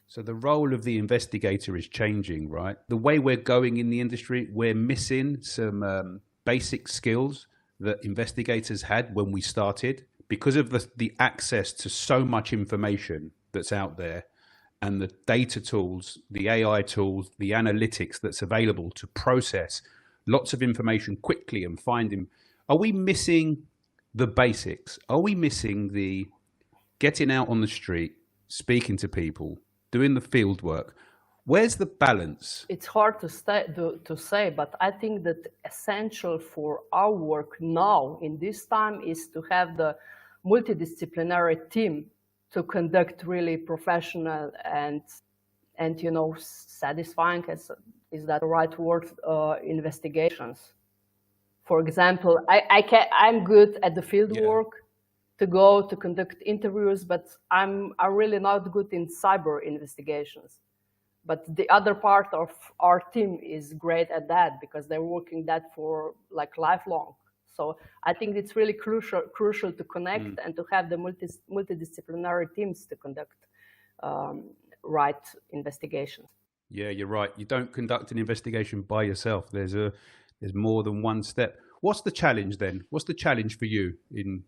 So the role of the investigator is changing, right? The way we're going in the industry, we're missing some basic skills that investigators had when we started because of the access to so much information that's out there and the data tools, the AI tools, the analytics that's available to process lots of information quickly and find him. Are we missing the basics? Are we missing the getting out on the street, speaking to people, doing the field work? Where's the balance? It's hard to say, but I think that essential for our work now in this time is to have the multidisciplinary team to conduct really professional and satisfying, is that the right word, investigations. For example, I'm good at the field work, to go to conduct interviews, but I'm really not good in cyber investigations. But the other part of our team is great at that because they're working that for like lifelong. So I think it's really crucial to connect and to have the multidisciplinary teams to conduct right investigations. Yeah, you're right. You don't conduct an investigation by yourself. There's more than one step. What's the challenge then? What's the challenge for you in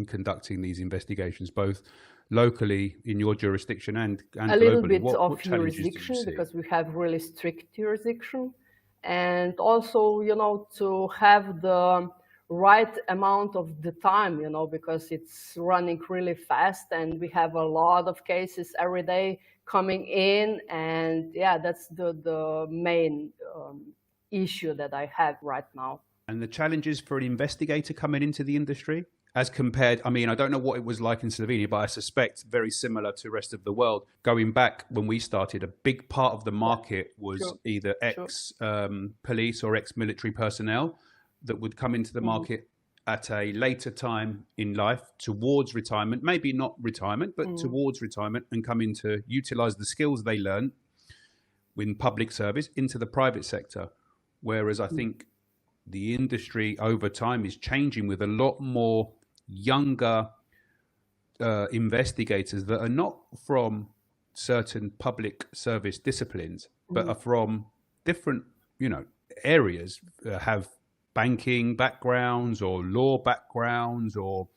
conducting these investigations, both locally in your jurisdiction and globally? A little bit of jurisdiction, because we have really strict jurisdiction, and also, to have the right amount of the time, because it's running really fast and we have a lot of cases every day coming in, and that's the main issue that I have right now. And the challenges for an investigator coming into the industry, as compared, I don't know what it was like in Slovenia, but I suspect very similar to the rest of the world. Going back when we started, a big part of the market was either ex-police or ex-military personnel that would come into the market at a later time in life towards retirement, maybe not retirement, but towards retirement, and come in to utilize the skills they learned in public service into the private sector. Whereas I think the industry over time is changing with a lot more younger investigators that are not from certain public service disciplines, but are from different, areas, have banking backgrounds or law backgrounds or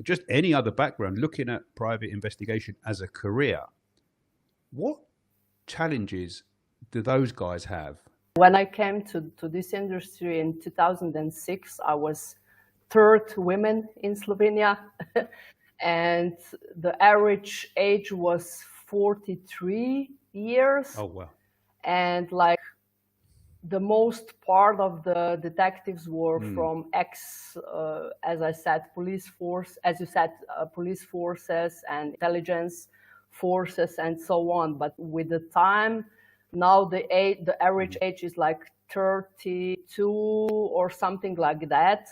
just any other background, looking at private investigation as a career. What challenges do those guys have? When I came to this industry in 2006, I was third woman in Slovenia, and the average age was 43 years. Oh, wow. And the most part of the detectives were from as I said, police force, as you said, police forces and intelligence forces and so on. But with the time, now the average age is 32 or something like that.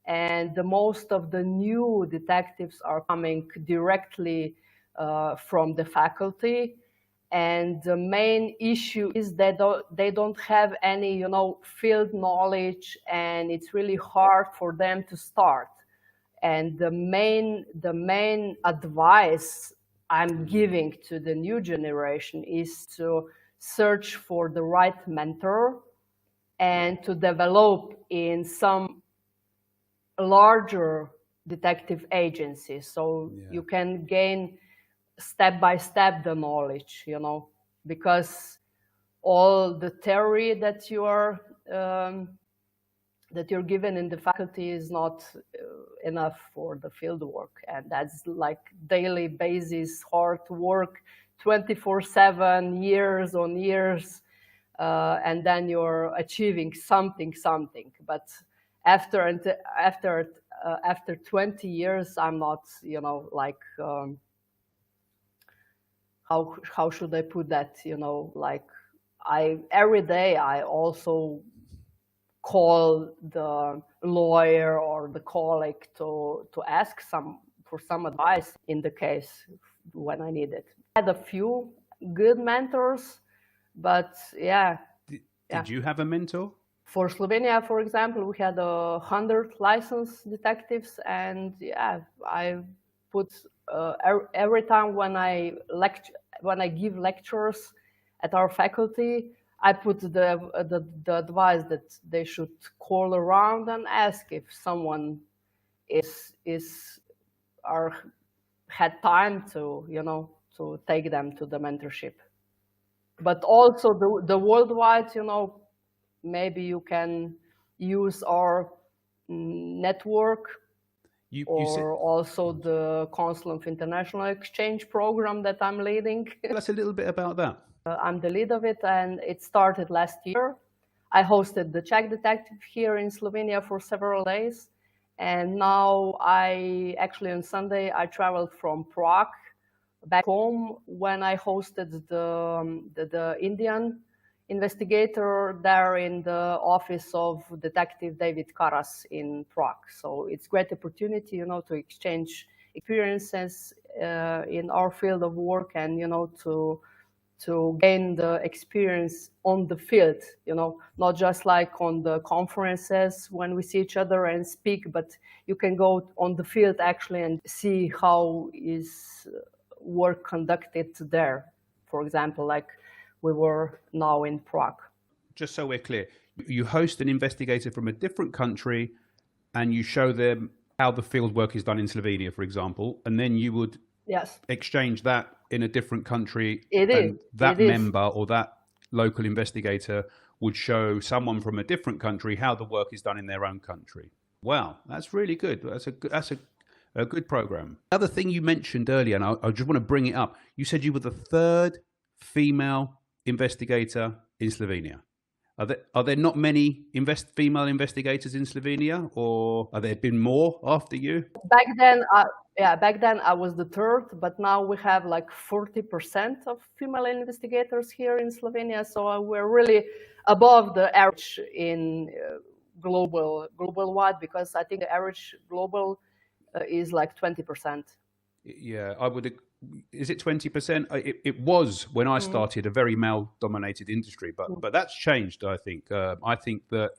And the most of the new detectives are coming directly from the faculty. And the main issue is that they don't have any, field knowledge, and it's really hard for them to start. And the main advice I'm giving to the new generation is to search for the right mentor and to develop in some larger detective agencies, so you can gain step by step the knowledge, because all the theory that you're given in the faculty is not enough for the field work, and that's daily basis hard work, 24/7, years on years, and then you're achieving something. But after 20 years, I'm not, how should I put that? Every day I also call the lawyer or the colleague to ask for some advice in the case when I need it. I had a few good mentors, but Did you have a mentor? For Slovenia, for example, we had 100 licensed detectives, and yeah, I put every time when I give lectures at our faculty, I put the advice that they should call around and ask if someone had time to to take them to the mentorship. But also the worldwide, maybe you can use our network, or also the Council of International Exchange program that I'm leading. Tell us a little bit about that. I'm the lead of it, and it started last year. I hosted the Czech detective here in Slovenia for several days. And now on Sunday, I traveled from Prague back home when I hosted the Indian investigator there in the office of Detective David Karas in Prague. So it's a great opportunity, to exchange experiences in our field of work, and, to gain the experience on the field, not just like on the conferences when we see each other and speak, but you can go on the field actually and see how is work conducted there. For example, like we were now in Prague. Just so we're clear, you host an investigator from a different country and you show them how the field work is done in Slovenia, for example, and then you would exchange that in a different country. That member or that local investigator would show someone from a different country how the work is done in their own country. Wow, that's really good. That's a good program. Another thing you mentioned earlier, and I just want to bring it up. You said you were the third female investigator in Slovenia. Are there not many female investigators in Slovenia, or are there been more after you? Back then I was the third, but now we have like 40% of female investigators here in Slovenia. So we're really above the average in global wide, because I think the average global is like 20%. Yeah, I would. Is it 20%? It was when I started a very male-dominated industry, but that's changed. I think. I think that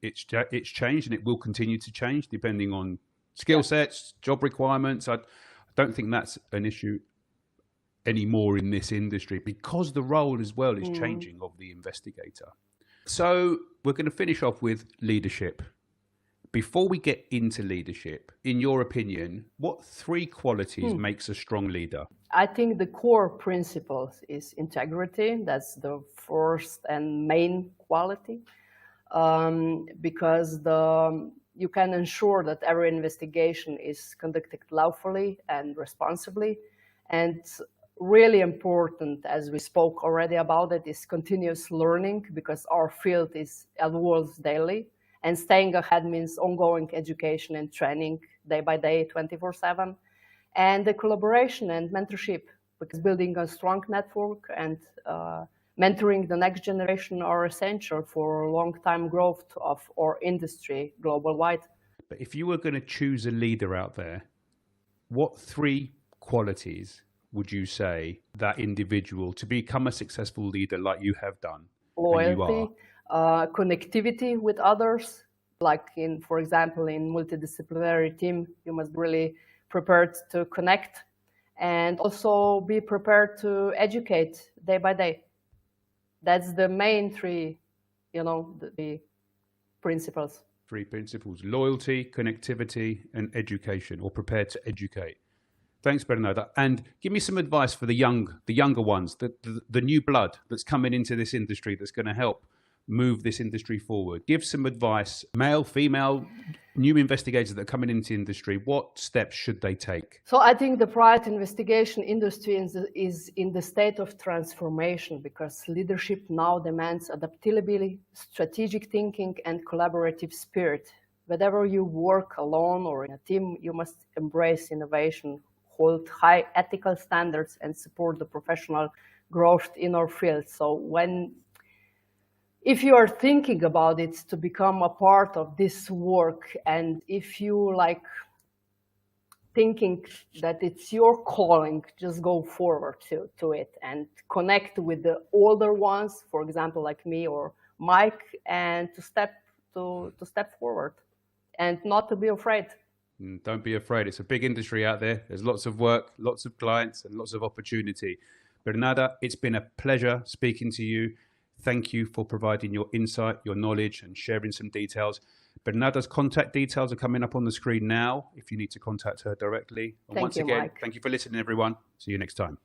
it's changed, and it will continue to change depending on skill sets, job requirements. I don't think that's an issue anymore in this industry, because the role as well is changing of the investigator. So we're going to finish off with leadership. Before we get into leadership, in your opinion, what three qualities makes a strong leader? I think the core principles is integrity. That's the first and main quality, because you can ensure that every investigation is conducted lawfully and responsibly. And really important, as we spoke already about it, is continuous learning, because our field evolves daily. And staying ahead means ongoing education and training day by day, 24/7. And the collaboration and mentorship, because building a strong network and mentoring the next generation are essential for long-term growth of our industry global-wide. But if you were going to choose a leader out there, what three qualities would you say that individual to become a successful leader like you have done? Loyalty. Connectivity with others, like for example, in multidisciplinary team, you must be really prepared to connect, and also be prepared to educate day by day. That's the main three, the principles. Three principles: loyalty, connectivity, and education, or prepared to educate. Thanks, Bernarda. And give me some advice for the younger ones, the new blood that's coming into this industry that's going to help move this industry forward. Give some advice, male, female, new investigators that are coming into industry. What steps should they take? So I think the private investigation industry is in the state of transformation, because leadership now demands adaptability, strategic thinking, and collaborative spirit. Whether you work alone or in a team, you must embrace innovation, hold high ethical standards, and support the professional growth in our field. So if you are thinking about it to become a part of this work, and if you thinking that it's your calling, just go forward to it and connect with the older ones, for example, like me, or mic and to step forward and not to be afraid. Don't be afraid. It's a big industry out there. There's lots of work, lots of clients, and lots of opportunity. Bernarda, it's been a pleasure speaking to you. Thank you for providing your insight, your knowledge, and sharing some details. Bernarda's contact details are coming up on the screen now if you need to contact her directly. And once again, thank you for listening, everyone. See you next time.